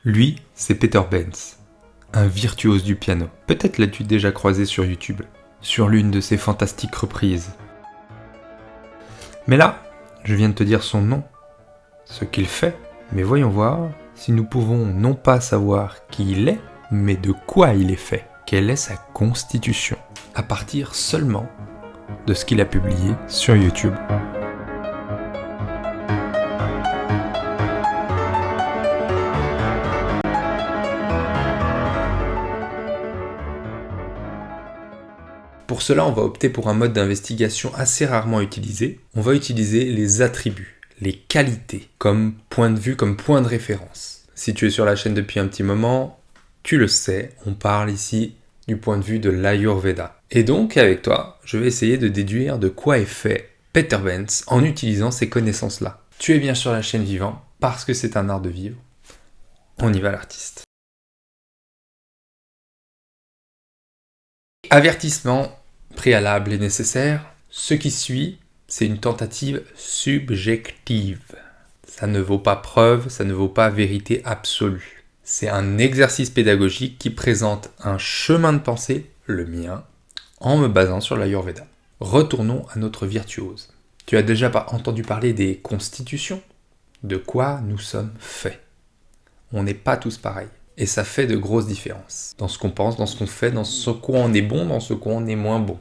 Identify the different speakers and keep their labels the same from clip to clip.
Speaker 1: Lui, c'est Peter Benz, un virtuose du piano. Peut-être l'as-tu déjà croisé sur YouTube, sur l'une de ses fantastiques reprises. Mais là, je viens de te dire son nom, ce qu'il fait, mais voyons voir si nous pouvons non pas savoir qui il est, mais de quoi il est fait, quelle est sa constitution, à partir seulement de ce qu'il a publié sur YouTube. Pour cela, on va opter pour un mode d'investigation assez rarement utilisé. On va utiliser les attributs, les qualités, comme point de vue, comme point de référence. Si tu es sur la chaîne depuis un petit moment, tu le sais, on parle ici du point de vue de l'Ayurveda. Et donc, avec toi, je vais essayer de déduire de quoi est fait Peter Benz en utilisant ces connaissances-là. Tu es bien sur la chaîne Vivant, parce que c'est un art de vivre. On y va l'artiste. Avertissement préalable et nécessaire, ce qui suit, c'est une tentative subjective. Ça ne vaut pas preuve, ça ne vaut pas vérité absolue. C'est un exercice pédagogique qui présente un chemin de pensée, le mien, en me basant sur l'Ayurveda. Retournons à notre virtuose. Tu as déjà entendu parler des constitutions, de quoi nous sommes faits. On n'est pas tous pareils. Et ça fait de grosses différences. Dans ce qu'on pense, dans ce qu'on fait, dans ce quoi on est bon, dans ce quoi on est moins bon.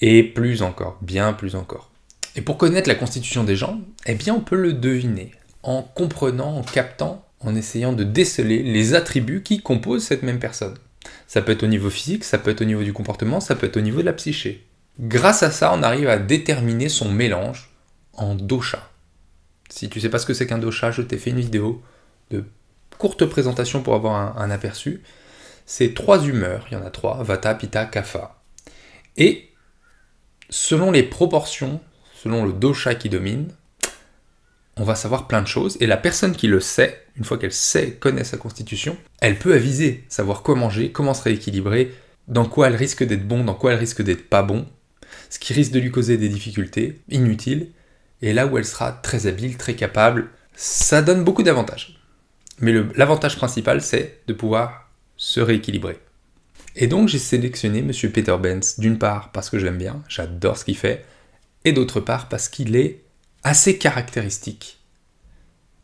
Speaker 1: Et plus encore, bien plus encore. Et pour connaître la constitution des gens, eh bien on peut le deviner, en comprenant, en captant, en essayant de déceler les attributs qui composent cette même personne. Ça peut être au niveau physique, ça peut être au niveau du comportement, ça peut être au niveau de la psyché. Grâce à ça, on arrive à déterminer son mélange en dosha. Si tu sais pas ce que c'est qu'un dosha, je t'ai fait une vidéo de courte présentation pour avoir un aperçu. C'est 3 humeurs, il y en a 3, Vata, Pitta, Kapha. Et selon les proportions, selon le dosha qui domine, on va savoir plein de choses. Et la personne qui le sait, une fois qu'elle connaît sa constitution, elle peut aviser, savoir quoi manger, comment se rééquilibrer, dans quoi elle risque d'être bon, dans quoi elle risque d'être pas bon, ce qui risque de lui causer des difficultés inutiles, et là où elle sera très habile, très capable. Ça donne beaucoup d'avantages. Mais l'avantage principal, c'est de pouvoir se rééquilibrer. Et donc, j'ai sélectionné M. Peter Benz, d'une part parce que je l'aime bien, j'adore ce qu'il fait, et d'autre part parce qu'il est assez caractéristique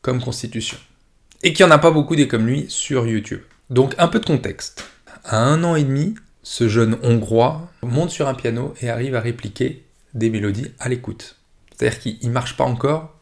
Speaker 1: comme constitution. Et qu'il n'y en a pas beaucoup des comme lui sur YouTube. Donc, un peu de contexte. À 1 an et demi, ce jeune Hongrois monte sur un piano et arrive à répliquer des mélodies à l'écoute. C'est-à-dire qu'il ne marche pas encore,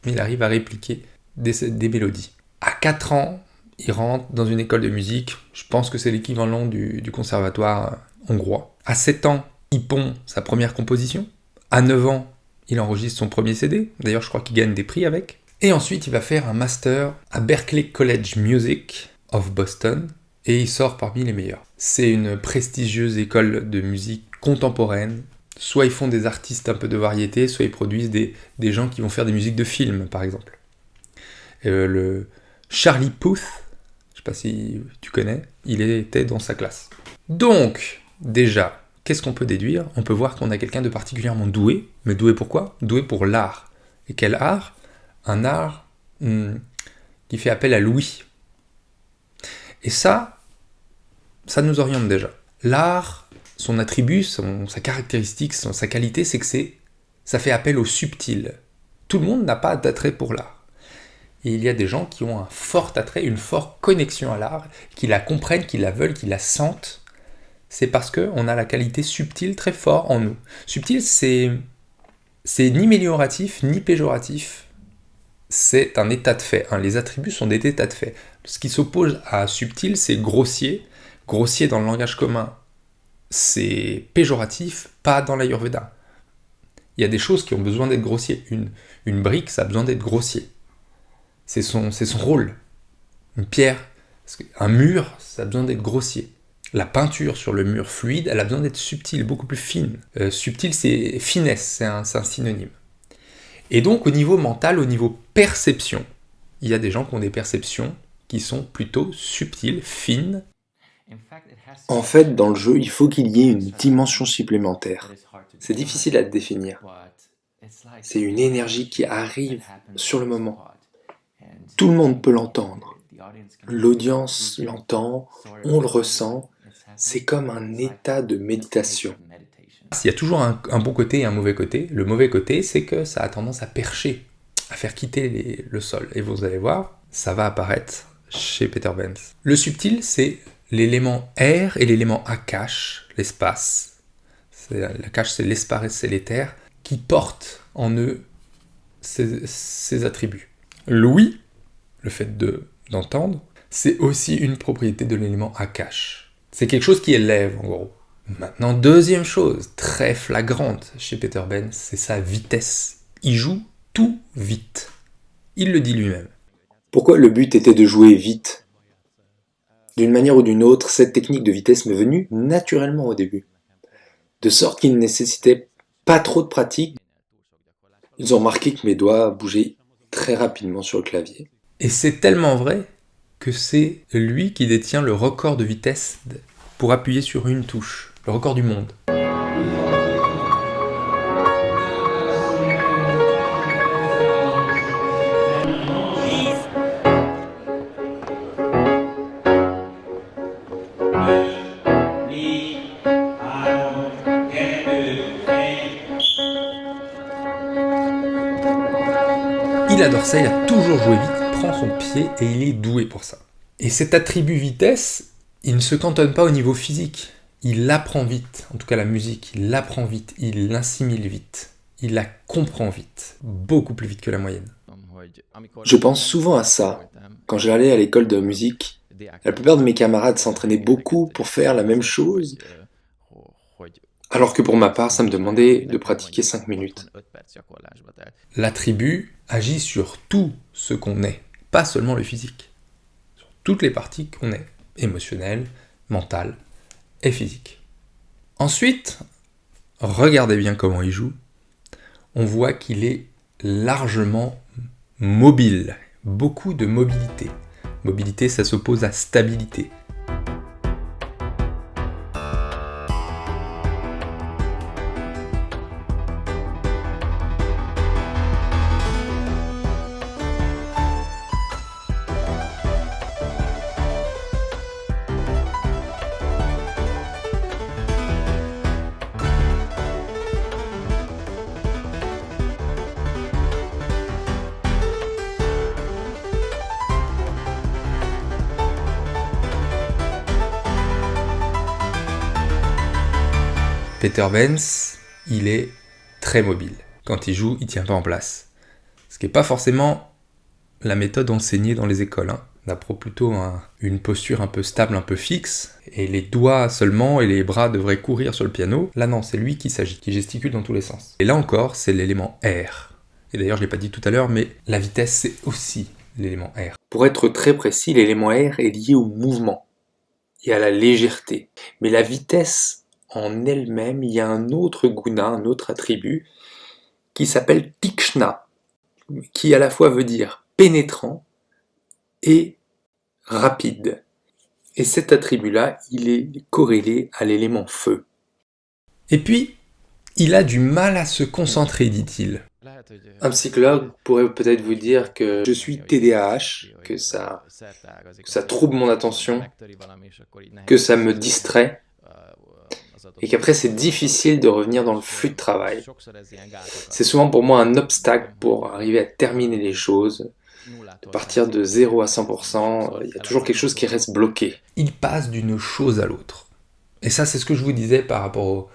Speaker 1: mais il arrive à répliquer des mélodies. À 4 ans, il rentre dans une école de musique, je pense que c'est l'équivalent du conservatoire hongrois. À 7 ans, il pond sa première composition. À 9 ans, il enregistre son premier CD, d'ailleurs je crois qu'il gagne des prix avec. Et ensuite, il va faire un master à Berklee College Music of Boston, et il sort parmi les meilleurs. C'est une prestigieuse école de musique contemporaine. Soit ils font des artistes un peu de variété, soit ils produisent des gens qui vont faire des musiques de films, par exemple. Le Charlie Puth, je ne sais pas si tu connais, il était dans sa classe. Donc, déjà, qu'est-ce qu'on peut déduire ? On peut voir qu'on a quelqu'un de particulièrement doué, mais doué pour quoi ? Doué pour l'art. Et quel art ? Un art qui fait appel à l'ouïe. Et ça nous oriente déjà. L'art, son attribut, sa caractéristique, sa qualité, c'est que ça fait appel au subtil. Tout le monde n'a pas d'attrait pour l'art. Et il y a des gens qui ont un fort attrait, une forte connexion à l'art, qui la comprennent, qui la veulent, qui la sentent. C'est parce qu'on a la qualité subtile très fort en nous. Subtil, c'est ni amélioratif, ni péjoratif. C'est un état de fait. Les attributs sont des états de fait. Ce qui s'oppose à subtil, c'est grossier. Grossier dans le langage commun, c'est péjoratif, pas dans l'Ayurveda. Il y a des choses qui ont besoin d'être grossiers. Une brique, ça a besoin d'être grossier. C'est son rôle. Une pierre, un mur, ça a besoin d'être grossier. La peinture sur le mur fluide, elle a besoin d'être subtile, beaucoup plus fine. Subtil, c'est finesse, c'est un synonyme. Et donc, au niveau mental, au niveau perception, il y a des gens qui ont des perceptions qui sont plutôt subtiles, fines.
Speaker 2: En fait, dans le jeu, il faut qu'il y ait une dimension supplémentaire. C'est difficile à définir. C'est une énergie qui arrive sur le moment. Tout le monde peut l'entendre. L'audience l'entend, on le ressent, c'est comme un état de méditation.
Speaker 1: Il y a toujours un bon côté et un mauvais côté. Le mauvais côté, c'est que ça a tendance à percher, à faire quitter le sol. Et vous allez voir, ça va apparaître chez Peter Benz. Le subtil, c'est l'élément air et l'élément akash, l'espace. L'akash, c'est l'espace, c'est l'éther, qui portent en eux ces attributs. L'ouïe, le fait d'entendre, c'est aussi une propriété de l'élément akash. C'est quelque chose qui élève, en gros. Maintenant, deuxième chose, très flagrante chez Peter Benz, c'est sa vitesse. Il joue tout vite. Il le dit lui-même.
Speaker 2: Pourquoi le but était de jouer vite? D'une manière ou d'une autre, cette technique de vitesse m'est venue naturellement au début. De sorte qu'il ne nécessitait pas trop de pratique. Ils ont remarqué que mes doigts bougeaient très rapidement sur le clavier.
Speaker 1: Et c'est tellement vrai que c'est lui qui détient le record de vitesse pour appuyer sur une touche. Le record du monde. Il adore ça, il a toujours joué vite, il prend son pied et il est doué pour ça. Et cet attribut vitesse, il ne se cantonne pas au niveau physique. Il l'apprend vite, en tout cas la musique, il l'apprend vite, il l'assimile vite, il la comprend vite, beaucoup plus vite que la moyenne.
Speaker 2: Je pense souvent à ça. Quand j'allais à l'école de musique, la plupart de mes camarades s'entraînaient beaucoup pour faire la même chose, alors que pour ma part, ça me demandait de pratiquer 5 minutes.
Speaker 1: L'attribut agit sur tout ce qu'on est, pas seulement le physique. Sur toutes les parties qu'on est, émotionnelles, mentales et physiques. Ensuite, regardez bien comment il joue. On voit qu'il est largement mobile, beaucoup de mobilité. Mobilité, ça s'oppose à stabilité. Peter Benz, il est très mobile. Quand il joue, il tient pas en place. Ce qui n'est pas forcément la méthode enseignée dans les écoles. On apprend plutôt une posture un peu stable, un peu fixe, et les doigts seulement et les bras devraient courir sur le piano. Là non, c'est lui qui s'agite, qui gesticule dans tous les sens. Et là encore, c'est l'élément air. Et d'ailleurs, je ne l'ai pas dit tout à l'heure, mais la vitesse, c'est aussi l'élément air.
Speaker 2: Pour être très précis, l'élément air est lié au mouvement et à la légèreté. Mais la vitesse en elle-même, il y a un autre guna, un autre attribut, qui s'appelle tikshna, qui à la fois veut dire pénétrant et rapide. Et cet attribut-là, il est corrélé à l'élément feu.
Speaker 1: Et puis, il a du mal à se concentrer, dit-il.
Speaker 2: Un psychologue pourrait peut-être vous dire que je suis TDAH, que ça trouble mon attention, que ça me distrait, et qu'après c'est difficile de revenir dans le flux de travail. C'est souvent pour moi un obstacle pour arriver à terminer les choses. De partir de 0 à 100%, il y a toujours quelque chose qui reste bloqué.
Speaker 1: Il passe d'une chose à l'autre. Et ça, c'est ce que je vous disais par rapport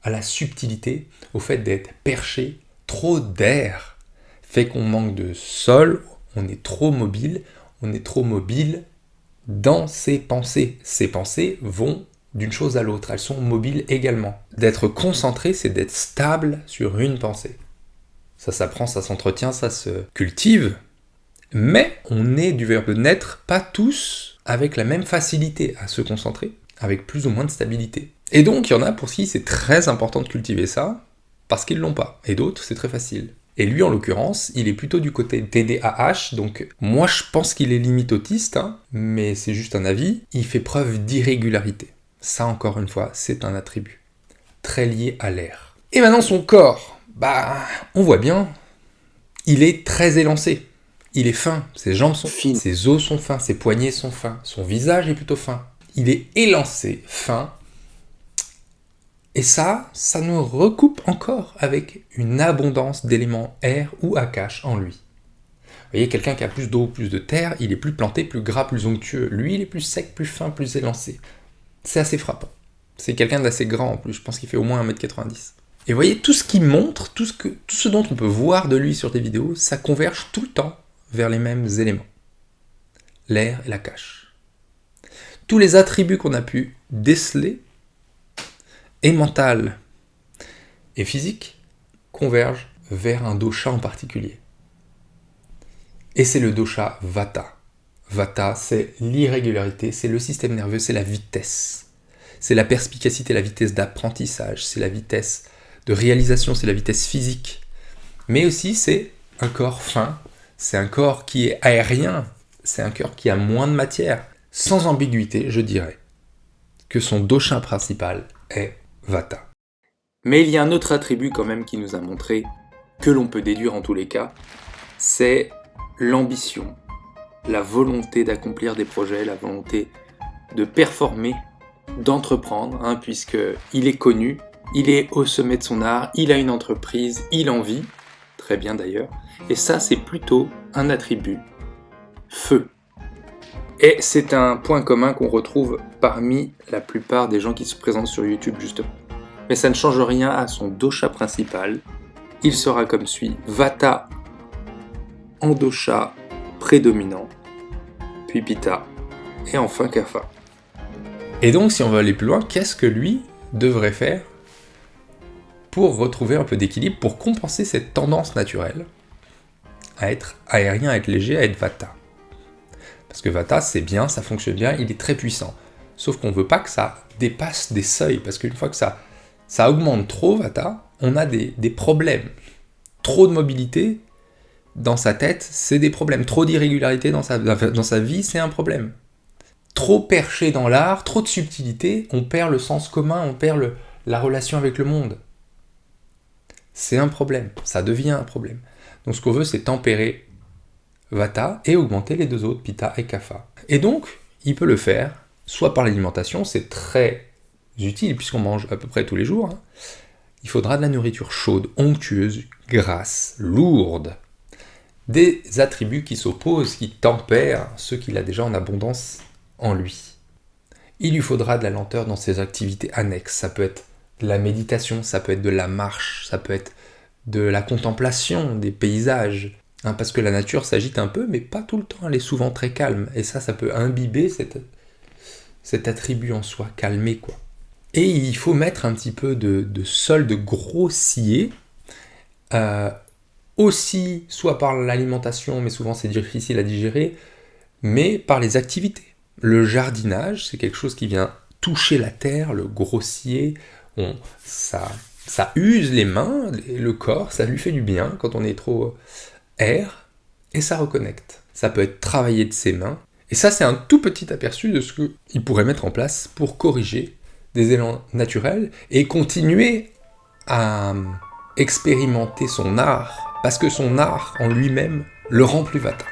Speaker 1: à la subtilité, au fait d'être perché. Trop d'air fait qu'on manque de sol, on est trop mobile dans ses pensées. Ses pensées vont d'une chose à l'autre, elles sont mobiles également. D'être concentré, c'est d'être stable sur une pensée. Ça s'apprend, ça s'entretient, ça se cultive, mais on est du verbe naître, pas tous avec la même facilité à se concentrer, avec plus ou moins de stabilité. Et donc, il y en a pour qui c'est très important de cultiver ça, parce qu'ils l'ont pas, et d'autres, c'est très facile. Et lui, en l'occurrence, il est plutôt du côté TDAH, donc moi je pense qu'il est limite autiste, mais c'est juste un avis, il fait preuve d'irrégularité. Ça, encore une fois, c'est un attribut très lié à l'air. Et maintenant, son corps, on voit bien, il est très élancé. Il est fin, ses jambes sont
Speaker 2: fines,
Speaker 1: ses os sont fins, ses poignets sont fins, son visage est plutôt fin. Il est élancé, fin. Et ça nous recoupe encore avec une abondance d'éléments air ou Akash en lui. Vous voyez, quelqu'un qui a plus d'eau, plus de terre, il est plus planté, plus gras, plus onctueux. Lui, il est plus sec, plus fin, plus élancé. C'est assez frappant. C'est quelqu'un d'assez grand en plus, je pense qu'il fait au moins 1m90. Et vous voyez, tout ce qu'il montre, tout ce dont on peut voir de lui sur des vidéos, ça converge tout le temps vers les mêmes éléments. L'air et l'Akash. Tous les attributs qu'on a pu déceler, et mental et physique, convergent vers un dosha en particulier. Et c'est le dosha Vata. Vata, c'est l'irrégularité, c'est le système nerveux, c'est la vitesse. C'est la perspicacité, la vitesse d'apprentissage, c'est la vitesse de réalisation, c'est la vitesse physique. Mais aussi, c'est un corps fin, c'est un corps qui est aérien, c'est un corps qui a moins de matière. Sans ambiguïté, je dirais que son dosha principal est Vata. Mais il y a un autre attribut quand même qui nous a montré, que l'on peut déduire en tous les cas, c'est l'ambition, la volonté d'accomplir des projets, la volonté de performer, d'entreprendre, puisqu'il est connu, il est au sommet de son art, il a une entreprise, il en vit, très bien d'ailleurs, et ça c'est plutôt un attribut feu. Et c'est un point commun qu'on retrouve parmi la plupart des gens qui se présentent sur YouTube justement. Mais ça ne change rien à son dosha principal, il sera comme suit, Vata en dosha prédominant, puis Pitta, et enfin Kapha. Et donc, si on veut aller plus loin, qu'est-ce que lui devrait faire pour retrouver un peu d'équilibre, pour compenser cette tendance naturelle à être aérien, à être léger, à être Vata? Parce que Vata, c'est bien, ça fonctionne bien, il est très puissant. Sauf qu'on ne veut pas que ça dépasse des seuils, parce qu'une fois que ça augmente trop, Vata, on a des problèmes. Trop de mobilité dans sa tête, c'est des problèmes. Trop d'irrégularité dans sa vie, c'est un problème. Trop perché dans l'art, trop de subtilité, on perd le sens commun, on perd la relation avec le monde. C'est un problème, ça devient un problème. Donc ce qu'on veut, c'est tempérer Vata et augmenter les deux autres, Pitta et Kapha. Et donc, il peut le faire, soit par l'alimentation, c'est très utile puisqu'on mange à peu près tous les jours. Il faudra de la nourriture chaude, onctueuse, grasse, lourde. Des attributs qui s'opposent, qui tempèrent ce qu'il a déjà en abondance en lui. Il lui faudra de la lenteur dans ses activités annexes. Ça peut être de la méditation, ça peut être de la marche, ça peut être de la contemplation des paysages. Parce que la nature s'agite un peu, mais pas tout le temps, elle est souvent très calme. Et ça peut imbiber cet attribut en soi, calmer quoi. Et il faut mettre un petit peu de solde grossier, aussi soit par l'alimentation, mais souvent c'est difficile à digérer, mais par les activités. Le jardinage, c'est quelque chose qui vient toucher la terre, le grossier, ça use les mains, le corps, ça lui fait du bien quand on est trop air, et ça reconnecte. Ça peut être travaillé de ses mains, et ça c'est un tout petit aperçu de ce qu'il pourrait mettre en place pour corriger des élans naturels et continuer à expérimenter son art, parce que son art en lui-même le rend plus Vata.